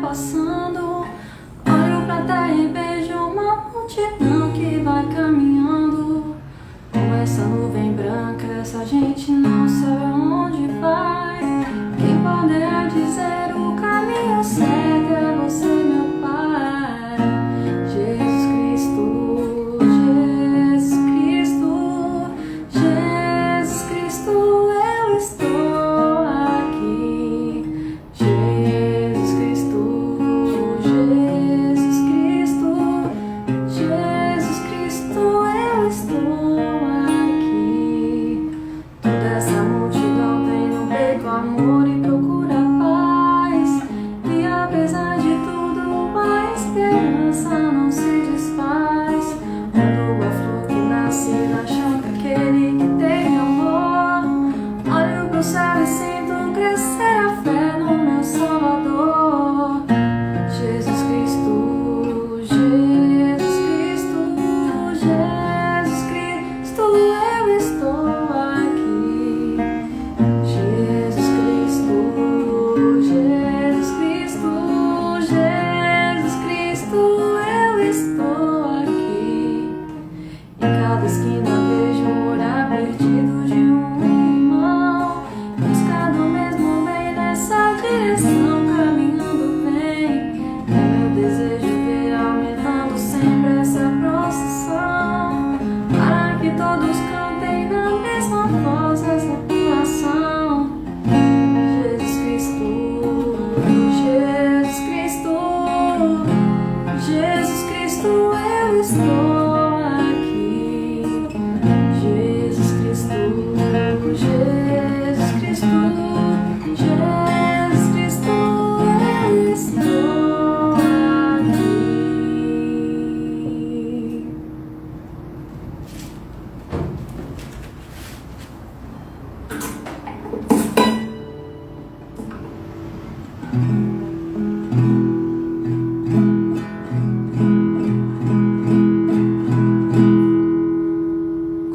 passando. Olho pra terra e vejo uma multidão que vai caminhando. Com essa nuvem branca, essa gente não sabe aonde vai. Quem poderá dizer o caminho certo é você, meu Pai. Jesus Cristo, Jesus Cristo, Jesus Cristo, eu estou aqui. Jesus Cristo, Jesus Cristo, Jesus Cristo, eu estou aqui. Toda essa multidão tem no peito amor e procura paz. E apesar de tudo, a esperança não se desfaz. Quando a flor que nasce na chão daquele que tem amor, olho pro céu e sinto crescer a fé no meu Salvador. Jesus Cristo, Jesus Cristo, Jesus Cristo, eu estou aqui. Jesus Cristo, Jesus Cristo, Jesus Cristo, eu estou aqui. Em cada esquina vejo o olhar perdido de um irmão, buscando mesmo bem nessa direção, caminhando bem. É meu desejo ver aumentando sempre essa procissão, para que todos cantem na mesma voz essa adoração. Jesus Cristo, Jesus Cristo, Jesus Cristo, eu estou aqui. Jesus Cristo, Jesus Cristo, Jesus Cristo, eu estou aqui.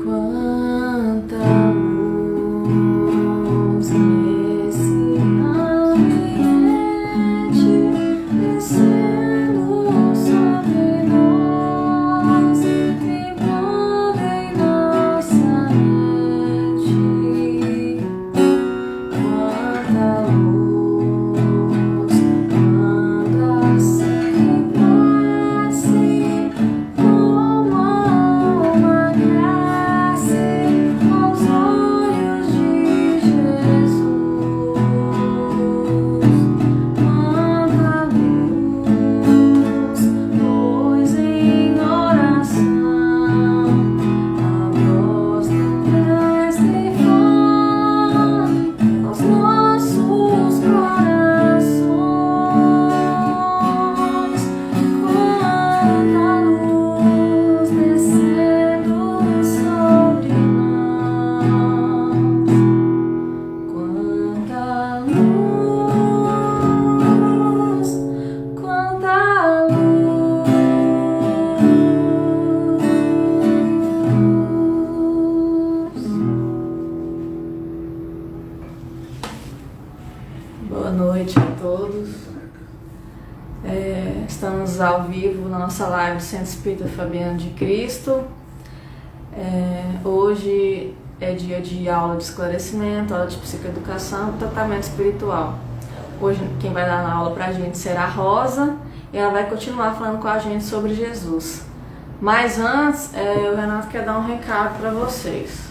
Quanta luz nesse ambiente, descendo sobre nós, vibrando em nossa mente. Quanta luz anda sempre assim, como uma graça aos olhos de Jesus. Quanta luz, pois em oração a voz do Mestre fala aos nossos corações. Quanta luz descendo sobre nós. Quanta luz, quanta luz. Boa noite a todos. Estamos ao vivo na nossa live do Centro Espírita Fabiano de Cristo. Hoje é dia de aula de esclarecimento, aula de psicoeducação e tratamento espiritual. Hoje quem vai dar a aula pra gente será a Rosa e ela vai continuar falando com a gente sobre Jesus. Mas antes, o Renato quer dar um recado para vocês.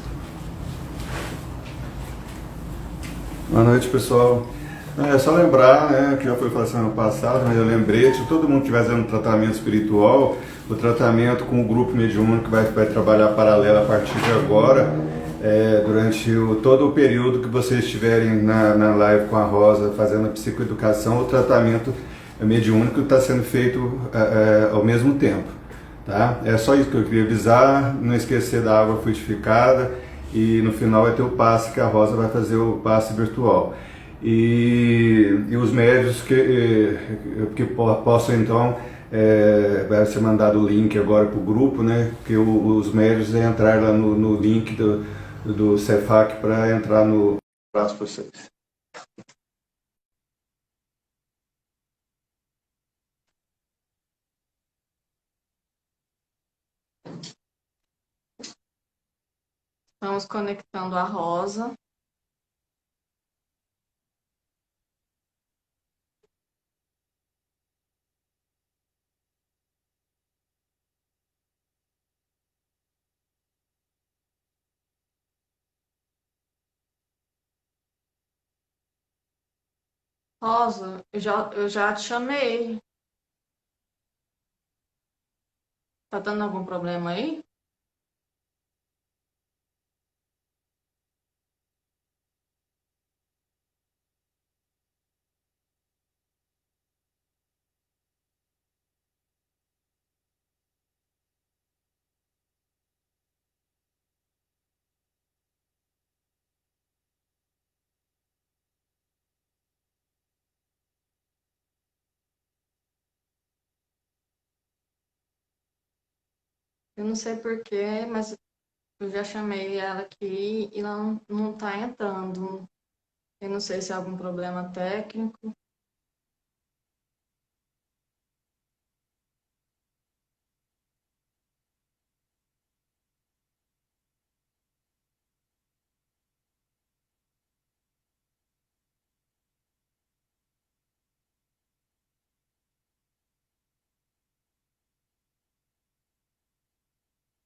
Boa noite, pessoal. É só lembrar, né, que já foi falado semana passada, mas eu lembrei, se todo mundo estiver fazendo tratamento espiritual, o tratamento com o grupo mediúnico que vai trabalhar paralelo a partir de agora, durante todo o período que vocês estiverem na live com a Rosa fazendo a psicoeducação, o tratamento mediúnico está sendo feito ao mesmo tempo. Tá? É só isso que eu queria avisar, não esquecer da água frutificada e no final vai ter o passe que a Rosa vai fazer o passe virtual. E os médios que possam então, vai ser mandado o link agora para o grupo, né? Que os médios entrar lá no link do Cefac para entrar no abraço para vocês. Vamos conectando a Rosa. Rosa, eu já te chamei. Tá dando algum problema aí? Eu não sei porquê, mas eu já chamei ela aqui e ela não tá entrando. Eu não sei se é algum problema técnico.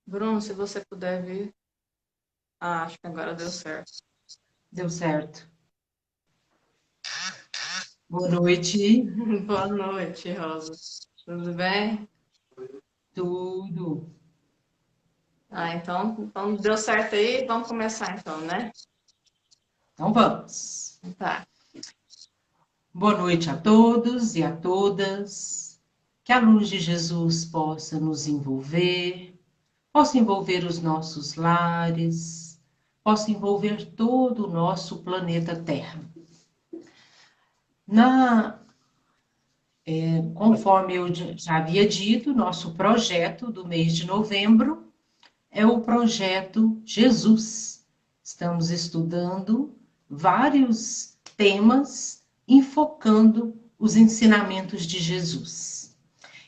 Bruno, se você puder vir. Ah, acho que agora deu certo. Deu certo. Boa noite. Boa noite, Rosa. Tudo bem? Tudo. Ah, então deu certo aí. Vamos começar então, né? Então vamos. Tá. Boa noite a todos e a todas. Que a luz de Jesus possa nos envolver, possa envolver os nossos lares, possa envolver todo o nosso planeta Terra. Conforme eu já havia dito, nosso projeto do mês de novembro é o projeto Jesus. Estamos estudando vários temas enfocando os ensinamentos de Jesus.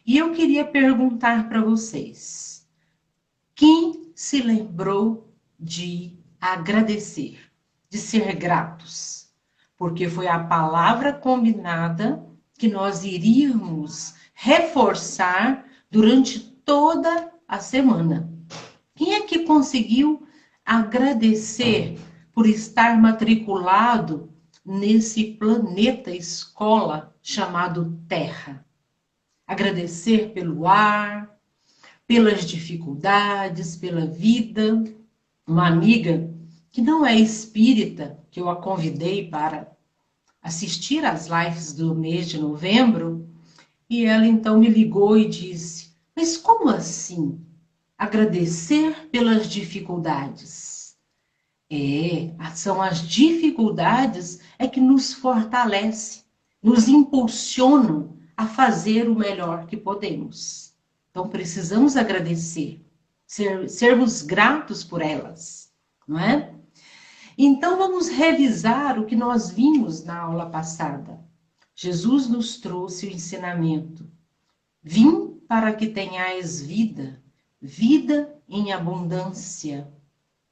E eu queria perguntar para vocês: quem se lembrou de agradecer, de ser gratos? Porque foi a palavra combinada que nós iríamos reforçar durante toda a semana. Quem é que conseguiu agradecer por estar matriculado nesse planeta escola chamado Terra? Agradecer pelo ar, pelas dificuldades, pela vida. Uma amiga que não é espírita, que eu a convidei para assistir às lives do mês de novembro, e ela então me ligou e disse: mas como assim? Agradecer pelas dificuldades. São as dificuldades que nos fortalecem, nos impulsionam a fazer o melhor que podemos. Então precisamos agradecer, sermos gratos por elas, não é? Então vamos revisar o que nós vimos na aula passada. Jesus nos trouxe o ensinamento: vim para que tenhais vida, vida em abundância.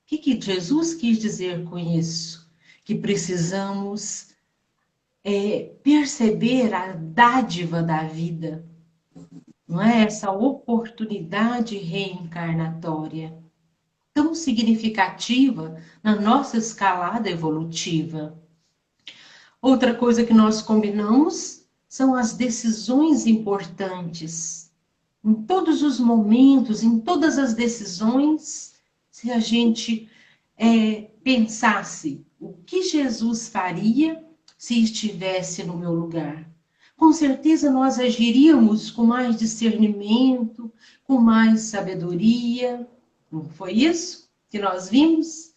O que Jesus quis dizer com isso? Que precisamos perceber a dádiva da vida, não é? Essa oportunidade reencarnatória tão significativa na nossa escalada evolutiva. Outra coisa que nós combinamos são as decisões importantes. Em todos os momentos, em todas as decisões, se a gente pensasse o que Jesus faria se estivesse no meu lugar, com certeza nós agiríamos com mais discernimento, com mais sabedoria. Não foi isso que nós vimos?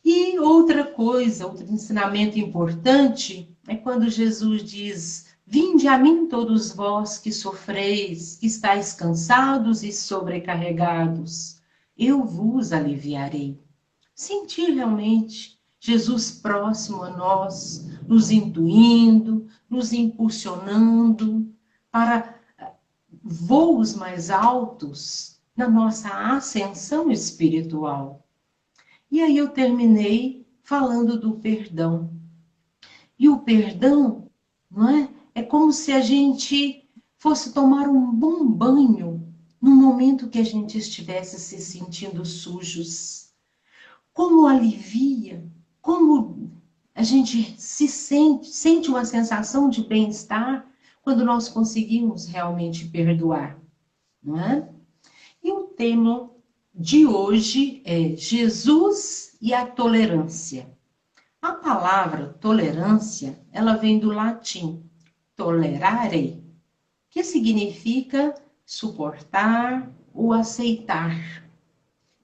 E outra coisa, outro ensinamento importante é quando Jesus diz: vinde a mim todos vós que sofreis, que estáis cansados e sobrecarregados, eu vos aliviarei. Sentir realmente Jesus próximo a nós, nos intuindo, nos impulsionando para voos mais altos, na nossa ascensão espiritual. E aí eu terminei falando do perdão. E o perdão, não é? É como se a gente fosse tomar um bom banho no momento que a gente estivesse se sentindo sujos. Como alivia, como a gente sente uma sensação de bem-estar quando nós conseguimos realmente perdoar, não é? E o tema de hoje é Jesus e a tolerância. A palavra tolerância, ela vem do latim tolerare, que significa suportar ou aceitar.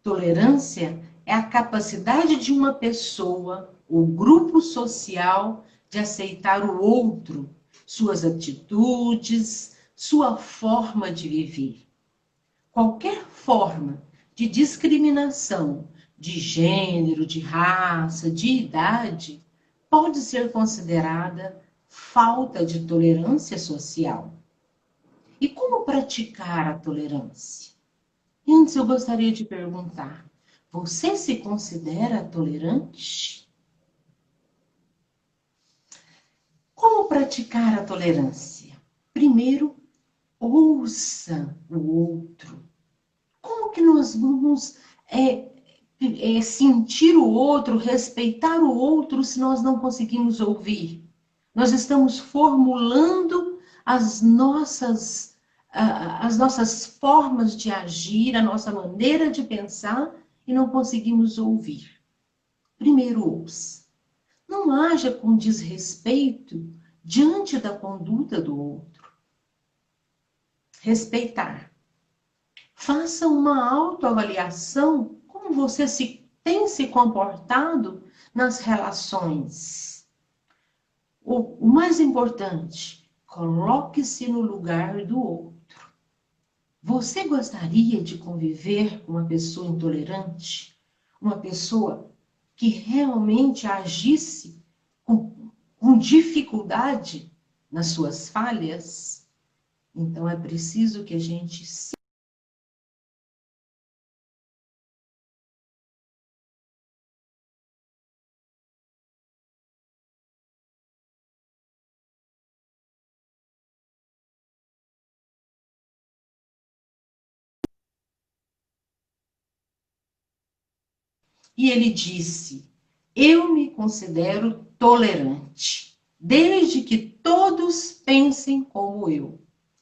Tolerância é a capacidade de uma pessoa ou grupo social de aceitar o outro, suas atitudes, sua forma de viver. Qualquer forma de discriminação de gênero, de raça, de idade, pode ser considerada falta de tolerância social. E como praticar a tolerância? Antes, eu gostaria de perguntar: você se considera tolerante? Como praticar a tolerância? Primeiro, ouça o outro. Como que nós vamos sentir o outro, respeitar o outro, se nós não conseguimos ouvir? Nós estamos formulando as nossas formas de agir, a nossa maneira de pensar e não conseguimos ouvir. Primeiro, ouça. Não haja com desrespeito diante da conduta do outro. Respeitar. Faça uma autoavaliação como você tem se comportado nas relações. O mais importante, coloque-se no lugar do outro. Você gostaria de conviver com uma pessoa intolerante? Uma pessoa que realmente agisse com dificuldade nas suas falhas? Então é preciso que a gente se E ele disse: eu me considero tolerante, desde que todos pensem como eu.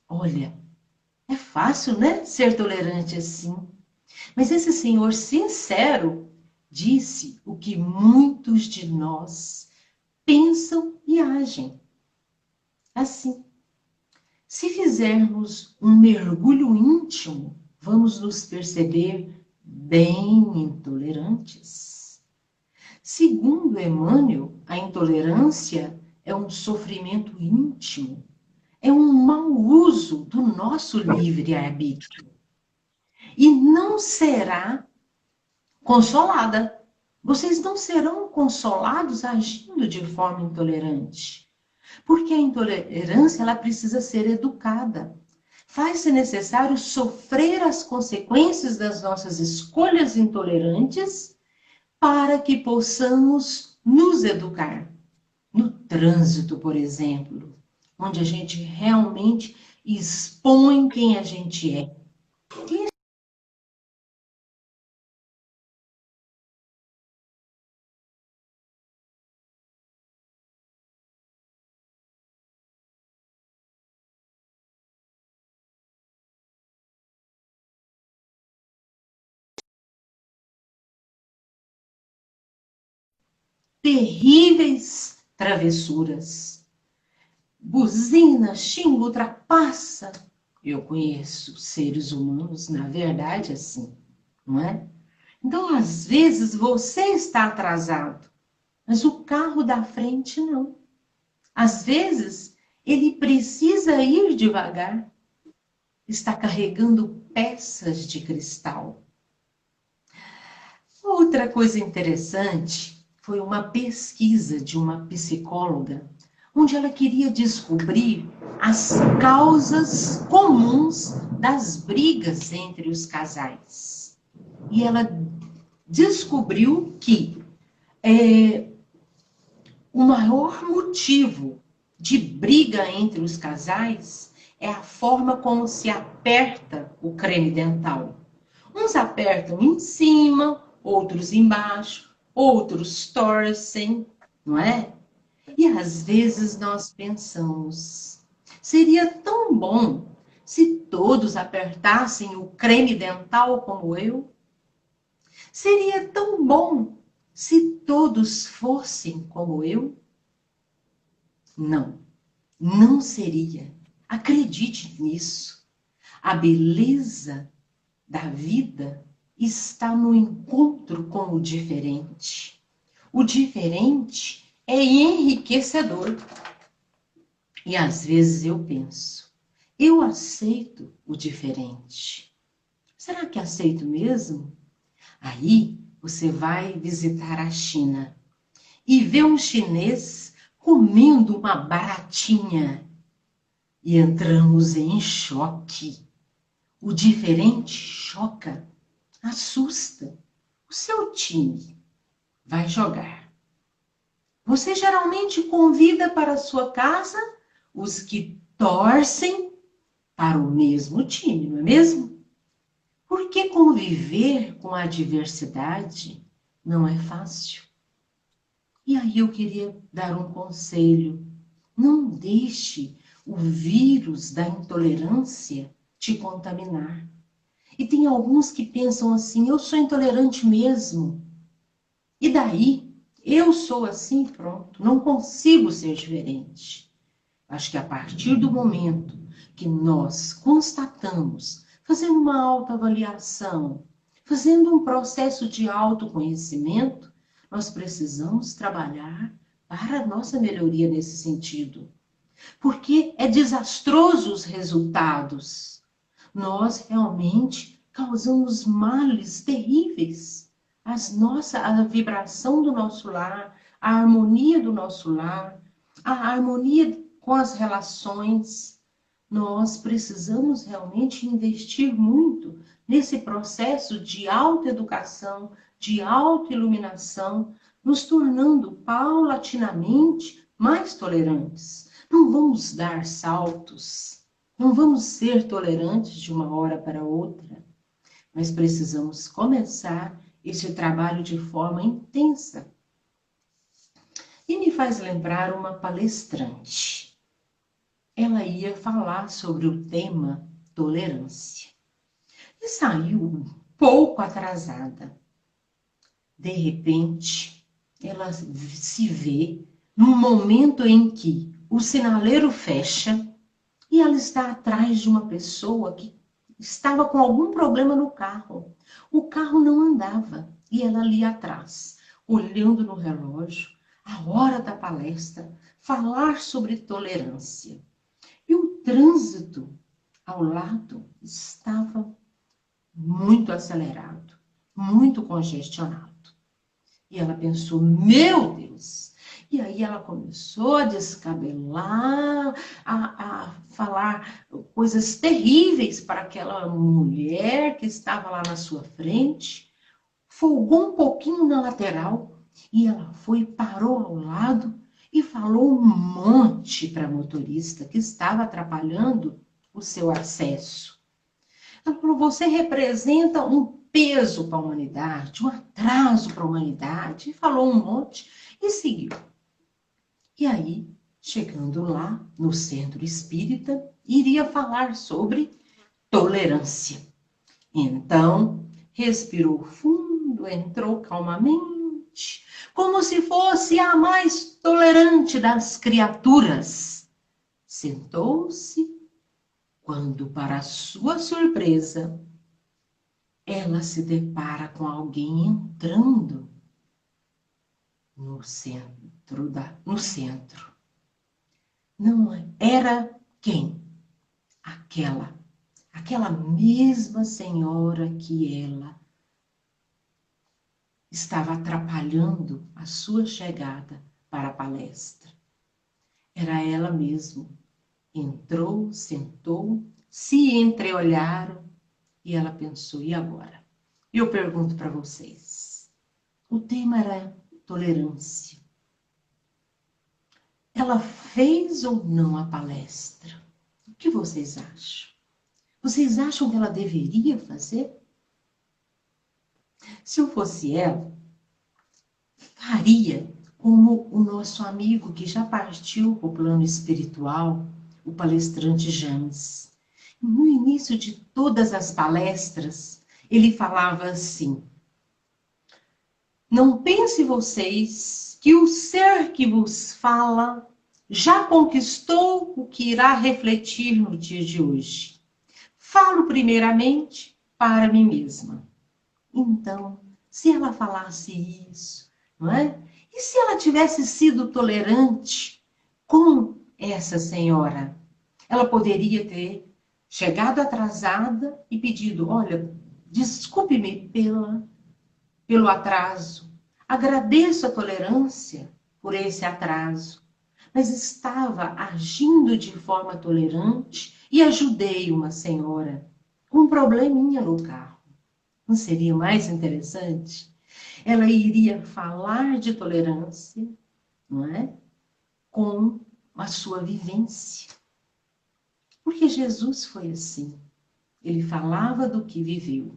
Olha, é fácil, né? Ser tolerante assim. Mas esse senhor sincero disse o que muitos de nós pensam e agem. Assim, se fizermos um mergulho íntimo, vamos nos perceber bem intolerantes. Segundo Emmanuel, a intolerância é um sofrimento íntimo, é um mau uso do nosso livre-arbítrio. E não será consolada. Vocês não serão consolados agindo de forma intolerante. Porque a intolerância, ela precisa ser educada. Faz-se necessário sofrer as consequências das nossas escolhas intolerantes para que possamos nos educar. No trânsito, por exemplo, onde a gente realmente expõe quem a gente é. Terríveis travessuras. Buzina, xinga, ultrapassa. Eu conheço seres humanos, na verdade, assim, não é? Então, às vezes, você está atrasado, mas o carro da frente não. Às vezes, ele precisa ir devagar. Está carregando peças de cristal. Outra coisa interessante foi uma pesquisa de uma psicóloga, onde ela queria descobrir as causas comuns das brigas entre os casais. E ela descobriu que o maior motivo de briga entre os casais é a forma como se aperta o creme dental. Uns apertam em cima, outros embaixo, outros torcem, não é? E às vezes nós pensamos, seria tão bom se todos apertassem o creme dental como eu? Seria tão bom se todos fossem como eu? Não, não seria. Acredite nisso. A beleza da vida está no encontro com o diferente. O diferente é enriquecedor. E às vezes eu penso, eu aceito o diferente. Será que aceito mesmo? Aí você vai visitar a China e vê um chinês comendo uma baratinha. E entramos em choque. O diferente choca, assusta. O seu time vai jogar. Você geralmente convida para a sua casa os que torcem para o mesmo time, não é mesmo? Porque conviver com a diversidade não é fácil. E aí eu queria dar um conselho. Não deixe o vírus da intolerância te contaminar. E tem alguns que pensam assim, eu sou intolerante mesmo. E daí? Eu sou assim, pronto. Não consigo ser diferente. Acho que a partir do momento que nós constatamos, fazendo uma autoavaliação, fazendo um processo de autoconhecimento, nós precisamos trabalhar para a nossa melhoria nesse sentido. Porque é desastroso os resultados. Nós realmente causamos males terríveis. A vibração do nosso lar, a harmonia do nosso lar, a harmonia com as relações. Nós precisamos realmente investir muito nesse processo de autoeducação, de autoiluminação, nos tornando paulatinamente mais tolerantes. Não vamos dar saltos, não vamos ser tolerantes de uma hora para outra, mas precisamos começar esse trabalho de forma intensa. E me faz lembrar uma palestrante. Ela ia falar sobre o tema tolerância. E saiu um pouco atrasada. De repente, ela se vê num momento em que o sinaleiro fecha e ela está atrás de uma pessoa que estava com algum problema no carro. O carro não andava e ela ali atrás, olhando no relógio, a hora da palestra, falar sobre tolerância. E o trânsito ao lado estava muito acelerado, muito congestionado. E ela pensou, meu Deus! E aí ela começou a descabelar, a falar coisas terríveis para aquela mulher que estava lá na sua frente. Folgou um pouquinho na lateral e ela foi, parou ao lado e falou um monte para a motorista que estava atrapalhando o seu acesso. Ela falou, você representa um peso para a humanidade, um atraso para a humanidade. E falou um monte e seguiu. E aí, chegando lá no centro espírita, iria falar sobre tolerância. Então, respirou fundo, entrou calmamente, como se fosse a mais tolerante das criaturas. Sentou-se, quando, para sua surpresa, ela se depara com alguém entrando no centro. Não era quem? Aquela mesma senhora que ela estava atrapalhando a sua chegada para a palestra. Era ela mesma. Entrou, sentou, se entreolharam e ela pensou, e agora? Eu pergunto para vocês, o tema era tolerância. Ela fez ou não a palestra? O que vocês acham? Vocês acham que ela deveria fazer? Se eu fosse ela, faria como o nosso amigo que já partiu para o plano espiritual, o palestrante James. No início de todas as palestras, ele falava assim: não pense vocês que o ser que vos fala já conquistou o que irá refletir no dia de hoje. Falo primeiramente para mim mesma. Então, se ela falasse isso, não é? E se ela tivesse sido tolerante com essa senhora? Ela poderia ter chegado atrasada e pedido, olha, desculpe-me pelo atraso. Agradeço a tolerância por esse atraso, mas estava agindo de forma tolerante e ajudei uma senhora com um probleminha no carro. Não seria mais interessante? Ela iria falar de tolerância, não é? Com a sua vivência. Porque Jesus foi assim. Ele falava do que viveu.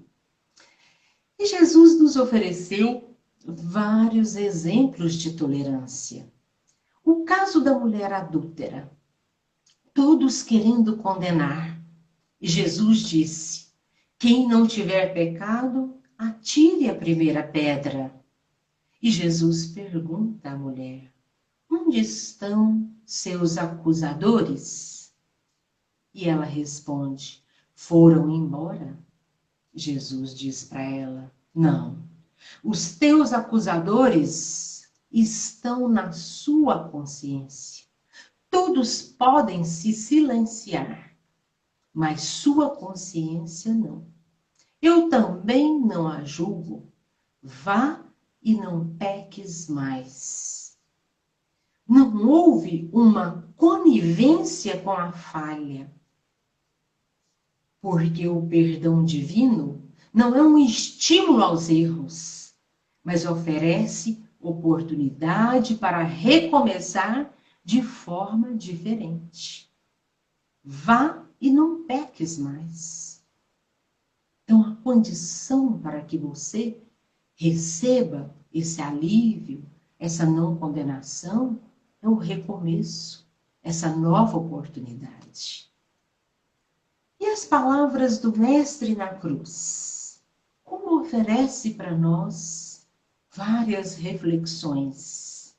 E Jesus nos ofereceu vários exemplos de tolerância. O caso da mulher adúltera. Todos querendo condenar. E Jesus disse: quem não tiver pecado, atire a primeira pedra. E Jesus pergunta à mulher: onde estão seus acusadores? E ela responde: foram embora. Jesus diz para ela: não, os teus acusadores estão na sua consciência. Todos podem se silenciar, mas sua consciência não. Eu também não a julgo. Vá e não peques mais. Não houve uma conivência com a falha. Porque o perdão divino não é um estímulo aos erros, mas oferece oportunidade para recomeçar de forma diferente. Vá e não peques mais. Então, a condição para que você receba esse alívio, essa não condenação, é o recomeço, essa nova oportunidade. E as palavras do Mestre na cruz? Como oferece para nós várias reflexões.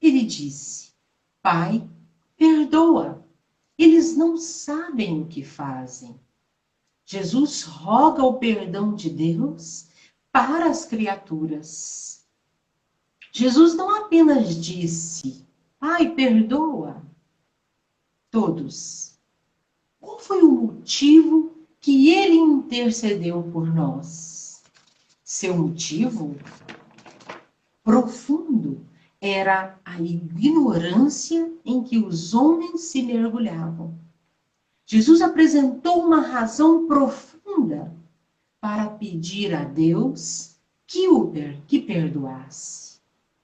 Ele disse: Pai, perdoa, eles não sabem o que fazem. Jesus roga o perdão de Deus para as criaturas. Jesus não apenas disse: Pai, perdoa todos. Qual foi o motivo que ele intercedeu por nós? Seu motivo profundo era a ignorância em que os homens se mergulhavam. Jesus apresentou uma razão profunda para pedir a Deus que perdoasse.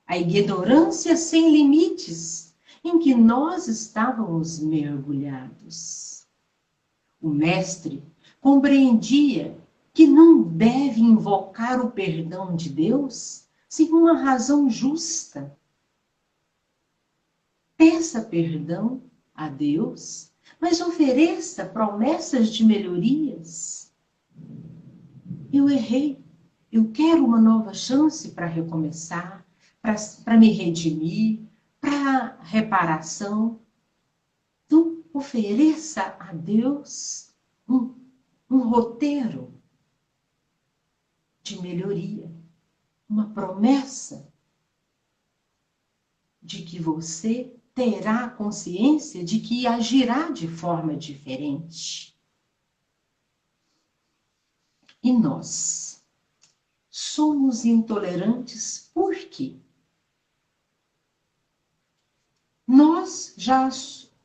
A ignorância sem limites em que nós estávamos mergulhados. O mestre compreendia que não deve invocar o perdão de Deus sem uma razão justa. Peça perdão a Deus, mas ofereça promessas de melhorias. Eu errei, eu quero uma nova chance para recomeçar, para me redimir, para reparação. Então, ofereça a Deus um roteiro de melhoria, uma promessa de que você terá consciência de que agirá de forma diferente. E nós somos intolerantes por quê? Nós já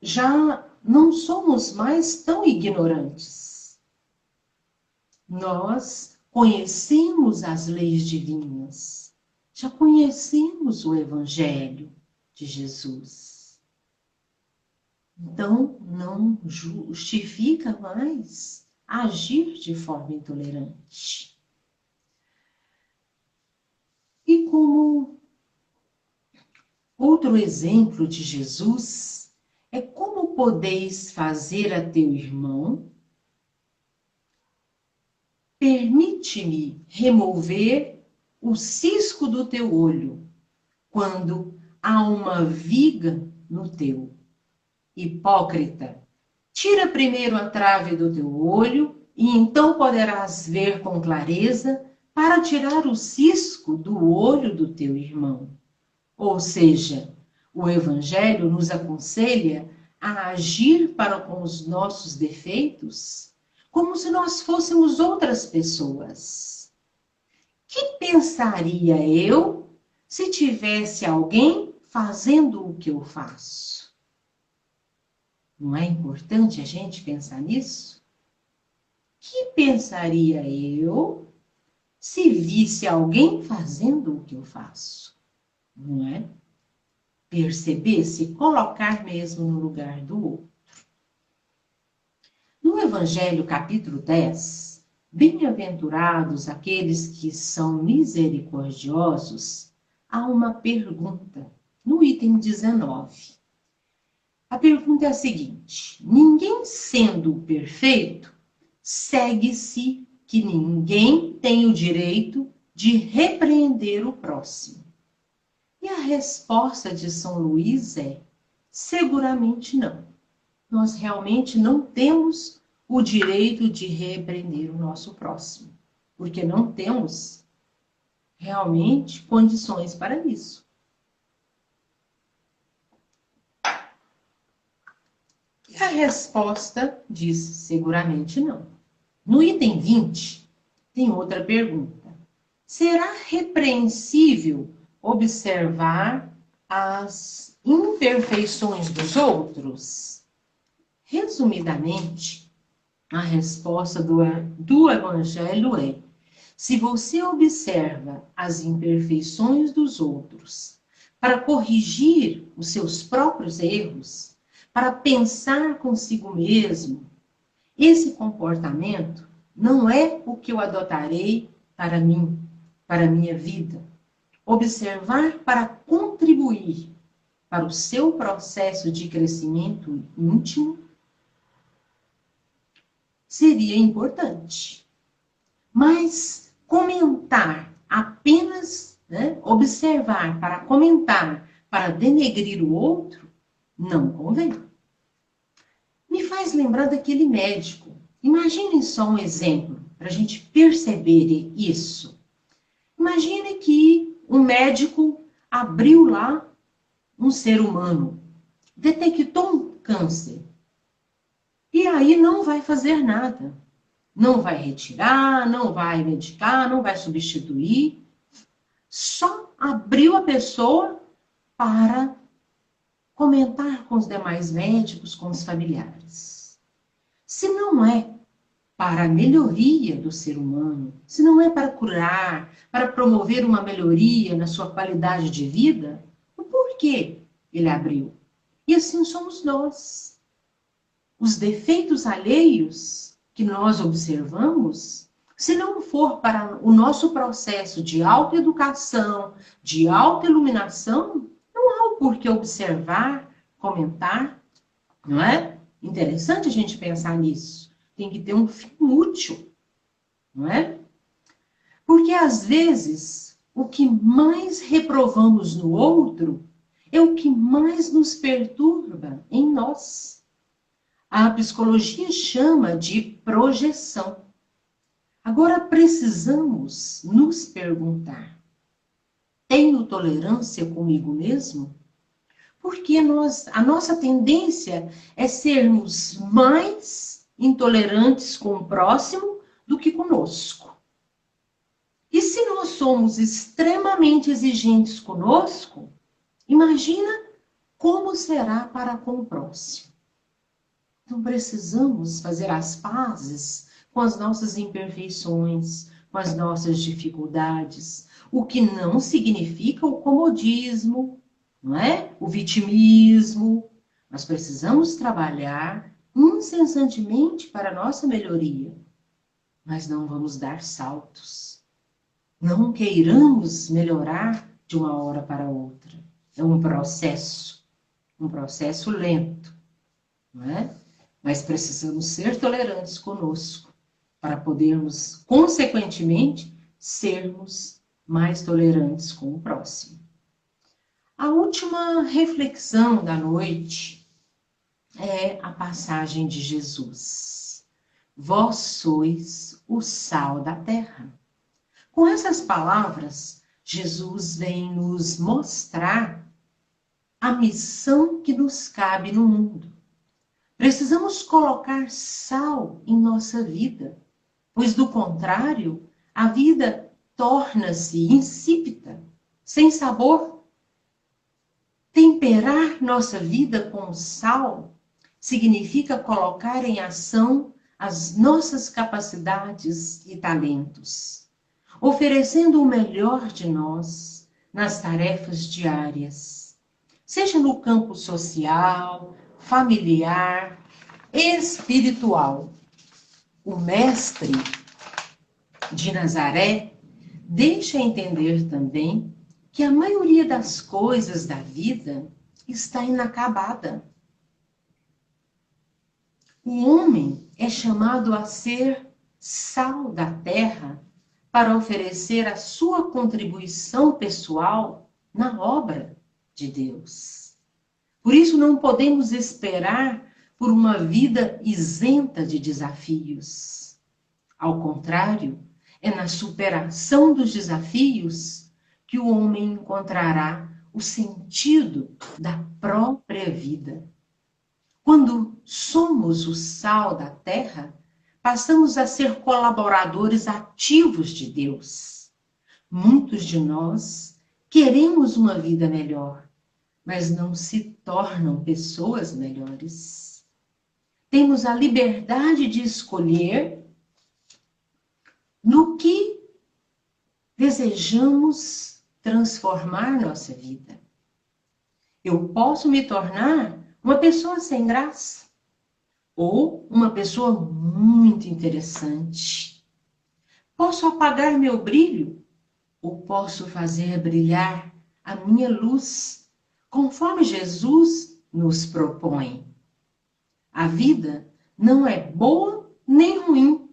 já não somos mais tão ignorantes. Nós conhecemos as leis divinas, já conhecemos o Evangelho de Jesus. Então, não justifica mais agir de forma intolerante. E como outro exemplo de Jesus, é como podeis fazer a teu irmão. Permite-me remover o cisco do teu olho, quando há uma viga no teu. Hipócrita, tira primeiro a trave do teu olho, e então poderás ver com clareza para tirar o cisco do olho do teu irmão. Ou seja, o Evangelho nos aconselha a agir para com os nossos defeitos como se nós fôssemos outras pessoas. Que pensaria eu se tivesse alguém fazendo o que eu faço? Não é importante a gente pensar nisso? Que pensaria eu se visse alguém fazendo o que eu faço? Não é? Perceber, se colocar mesmo no lugar do outro. No Evangelho, capítulo 10, bem-aventurados aqueles que são misericordiosos, há uma pergunta, no item 19. A pergunta é a seguinte: ninguém sendo perfeito, segue-se que ninguém tem o direito de repreender o próximo. E a resposta de São Luís é: seguramente não. Nós realmente não temos o direito de repreender o nosso próximo, porque não temos realmente condições para isso. E a resposta diz: seguramente não. No item 20, tem outra pergunta. Será repreensível observar as imperfeições dos outros? Resumidamente, a resposta do Evangelho é: se você observa as imperfeições dos outros para corrigir os seus próprios erros, para pensar consigo mesmo, esse comportamento não é o que eu adotarei para mim, para a minha vida. Observar para contribuir para o seu processo de crescimento íntimo seria importante. Mas comentar apenas, observar para comentar, para denegrir o outro, não convém. Me faz lembrar daquele médico. Imaginem só um exemplo, para a gente perceber isso. Imagine que um médico abriu lá um ser humano, detectou um câncer. E aí não vai fazer nada. Não vai retirar, não vai medicar, não vai substituir. Só abriu a pessoa para comentar com os demais médicos, com os familiares. Se não é para a melhoria do ser humano, se não é para curar, para promover uma melhoria na sua qualidade de vida, o porquê ele abriu? E assim somos nós. Os defeitos alheios que nós observamos, se não for para o nosso processo de autoeducação, de autoiluminação, não há o porquê observar, comentar, não é? Interessante a gente pensar nisso. Tem que ter um fim útil, não é? Porque às vezes o que mais reprovamos no outro é o que mais nos perturba em nós. A psicologia chama de projeção. Agora precisamos nos perguntar: tenho tolerância comigo mesmo? Porque a nossa tendência é sermos mais intolerantes com o próximo do que conosco. E se nós somos extremamente exigentes conosco, imagina como será para com o próximo. Então precisamos fazer as pazes com as nossas imperfeições, com as nossas dificuldades, o que não significa o comodismo, não é? O vitimismo. Nós precisamos trabalhar incessantemente para a nossa melhoria, mas não vamos dar saltos. Não queiramos melhorar de uma hora para outra. É um processo lento, não é? Mas precisamos ser tolerantes conosco para podermos, consequentemente, sermos mais tolerantes com o próximo. A última reflexão da noite é a passagem de Jesus. Vós sois o sal da terra. Com essas palavras, Jesus vem nos mostrar a missão que nos cabe no mundo. Precisamos colocar sal em nossa vida, pois do contrário, a vida torna-se insípida, sem sabor. Temperar nossa vida com sal significa colocar em ação as nossas capacidades e talentos, oferecendo o melhor de nós nas tarefas diárias, seja no campo social, familiar, espiritual. O Mestre de Nazaré deixa entender também que a maioria das coisas da vida está inacabada. O homem é chamado a ser sal da terra para oferecer a sua contribuição pessoal na obra de Deus. Por isso não podemos esperar por uma vida isenta de desafios. Ao contrário, é na superação dos desafios que o homem encontrará o sentido da própria vida. Quando somos o sal da terra, passamos a ser colaboradores ativos de Deus. Muitos de nós queremos uma vida melhor, mas não se tornam pessoas melhores. Temos a liberdade de escolher no que desejamos transformar nossa vida. Eu posso me tornar uma pessoa sem graça ou uma pessoa muito interessante. Posso apagar meu brilho ou posso fazer brilhar a minha luz, conforme Jesus nos propõe. A vida não é boa nem ruim.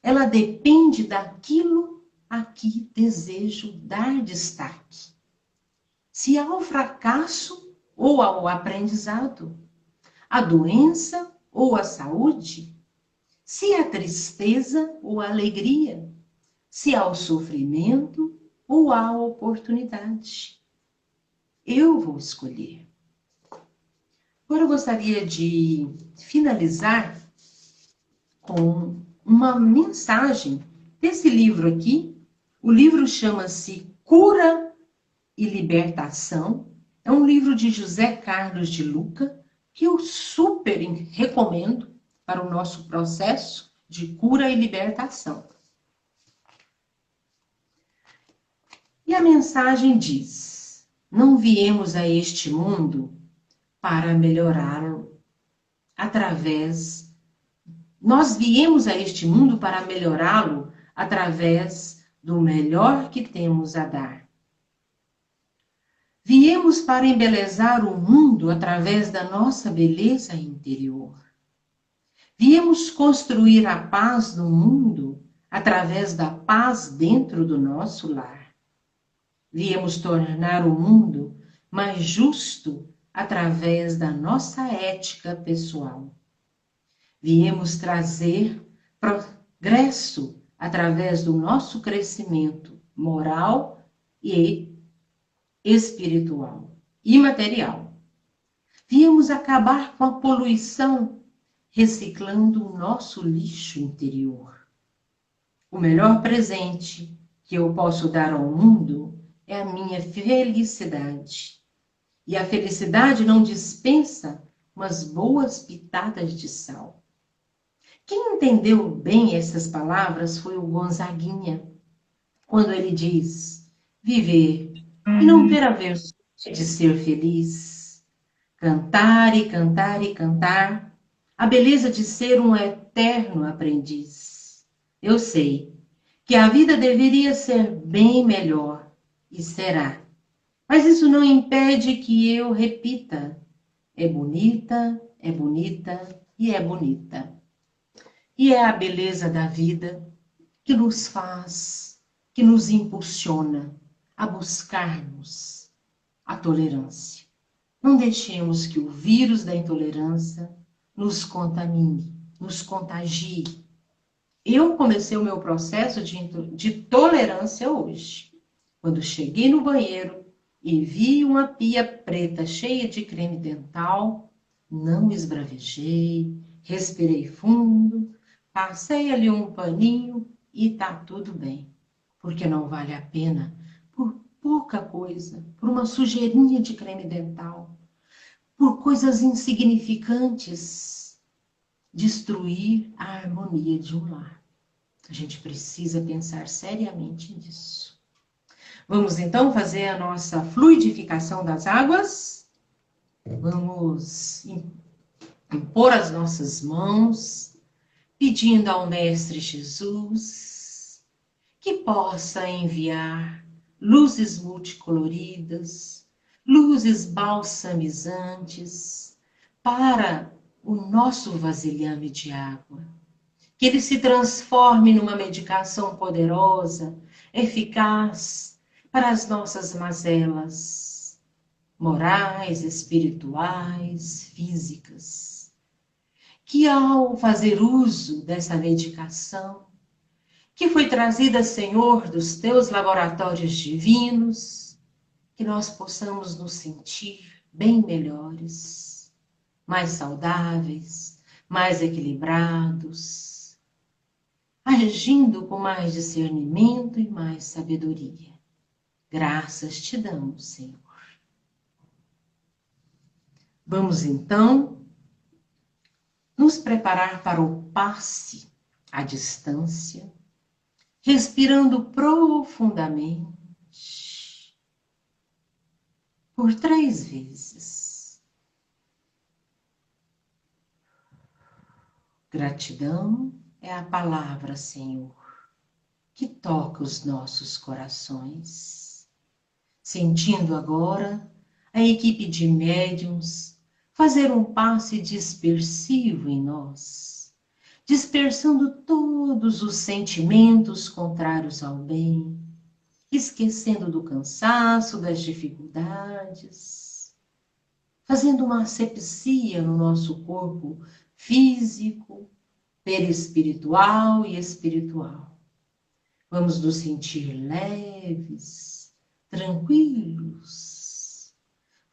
Ela depende daquilo a que desejo dar destaque. Se ao fracasso ou ao aprendizado, a doença ou a saúde, se a tristeza ou a alegria, se ao sofrimento ou à oportunidade. Eu vou escolher. Agora eu gostaria de finalizar com uma mensagem desse livro aqui. O livro chama-se Cura e Libertação. É um livro de José Carlos de Luca, que eu super recomendo para o nosso processo de cura e libertação. E a mensagem diz: não viemos a este mundo para melhorá-lo Nós viemos a este mundo para melhorá-lo através do melhor que temos a dar. Viemos para embelezar o mundo através da nossa beleza interior. Viemos construir a paz no mundo através da paz dentro do nosso lar. Viemos tornar o mundo mais justo através da nossa ética pessoal. Viemos trazer progresso através do nosso crescimento moral e espiritual e material. Viemos acabar com a poluição, reciclando o nosso lixo interior. O melhor presente que eu posso dar ao mundo é a minha felicidade. E a felicidade não dispensa umas boas pitadas de sal. Quem entendeu bem essas palavras foi o Gonzaguinha, quando ele diz: viver e não ter a vergonha de ser feliz, cantar e cantar e cantar, a beleza de ser um eterno aprendiz. Eu sei que a vida deveria ser bem melhor, e será. Mas isso não impede que eu repita: é bonita e é bonita. E é a beleza da vida que nos faz, que nos impulsiona a buscarmos a tolerância. Não deixemos que o vírus da intolerância nos contamine, nos contagie. Eu comecei o meu processo de tolerância hoje, quando cheguei no banheiro e vi uma pia preta cheia de creme dental, não esbravejei, respirei fundo, passei ali um paninho e tá tudo bem, porque não vale a pena, por pouca coisa, por uma sujeirinha de creme dental, por coisas insignificantes, destruir a harmonia de um lar. A gente precisa pensar seriamente nisso. Vamos então fazer a nossa fluidificação das águas. Vamos impor as nossas mãos, pedindo ao Mestre Jesus que possa enviar luzes multicoloridas, luzes balsamizantes para o nosso vasilhame de água. Que ele se transforme numa medicação poderosa, eficaz para as nossas mazelas morais, espirituais, físicas. Que ao fazer uso dessa medicação, que foi trazida, Senhor, dos teus laboratórios divinos, que nós possamos nos sentir bem melhores, mais saudáveis, mais equilibrados, agindo com mais discernimento e mais sabedoria. Graças te damos, Senhor. Vamos então nos preparar para o passe à distância, respirando profundamente por 3 vezes. Gratidão é a palavra, Senhor, que toca os nossos corações. Sentindo agora a equipe de médiuns fazer um passe dispersivo em nós, dispersando todos os sentimentos contrários ao bem, esquecendo do cansaço, das dificuldades, fazendo uma asepsia no nosso corpo físico, perispiritual e espiritual. Vamos nos sentir leves, tranquilos.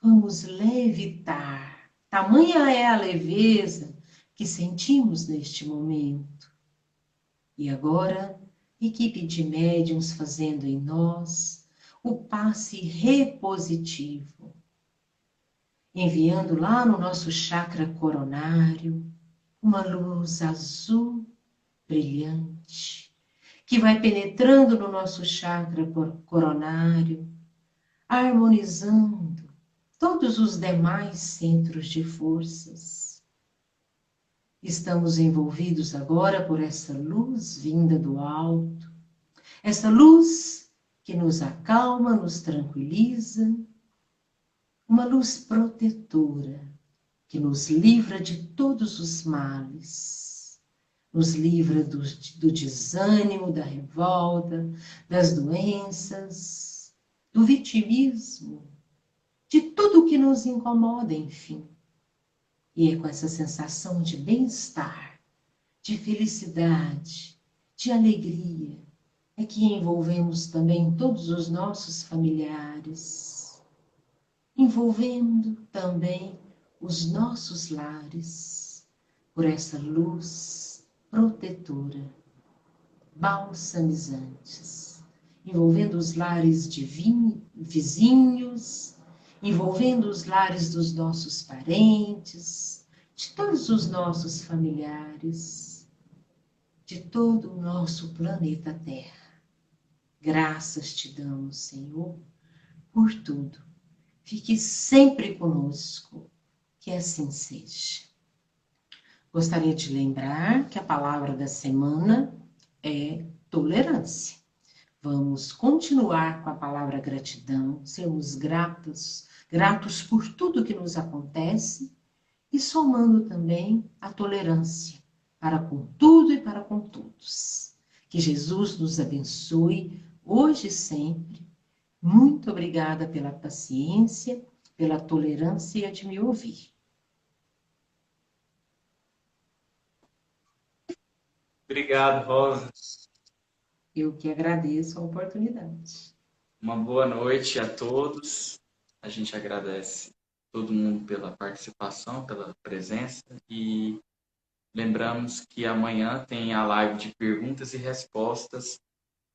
Vamos levitar. Tamanha é a leveza que sentimos neste momento. E agora, equipe de médiuns fazendo em nós o passe repositivo, enviando lá no nosso chakra coronário uma luz azul brilhante, que vai penetrando no nosso chakra coronário, harmonizando todos os demais centros de forças. Estamos envolvidos agora por essa luz vinda do alto, essa luz que nos acalma, nos tranquiliza, uma luz protetora que nos livra de todos os males, nos livra do desânimo, da revolta, das doenças, do vitimismo, de tudo que nos incomoda, enfim. E é com essa sensação de bem-estar, de felicidade, de alegria, é que envolvemos também todos os nossos familiares, envolvendo também os nossos lares, por essa luz protetora, balsamizantes, envolvendo os lares de vizinhos, envolvendo os lares dos nossos parentes, de todos os nossos familiares, de todo o nosso planeta Terra. Graças te damos, Senhor, por tudo. Fique sempre conosco, que assim seja. Gostaria de lembrar que a palavra da semana é tolerância. Vamos continuar com a palavra gratidão, sermos gratos por tudo que nos acontece e somando também a tolerância para com tudo e para com todos. Que Jesus nos abençoe hoje e sempre. Muito obrigada pela paciência, pela tolerância de me ouvir. Obrigado, Rosa. Eu que agradeço a oportunidade. Uma boa noite a todos. A gente agradece todo mundo pela participação, pela presença e lembramos que amanhã tem a live de perguntas e respostas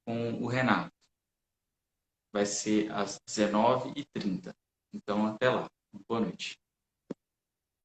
com o Renato. Vai ser às 19h30. Então, até lá. Boa noite.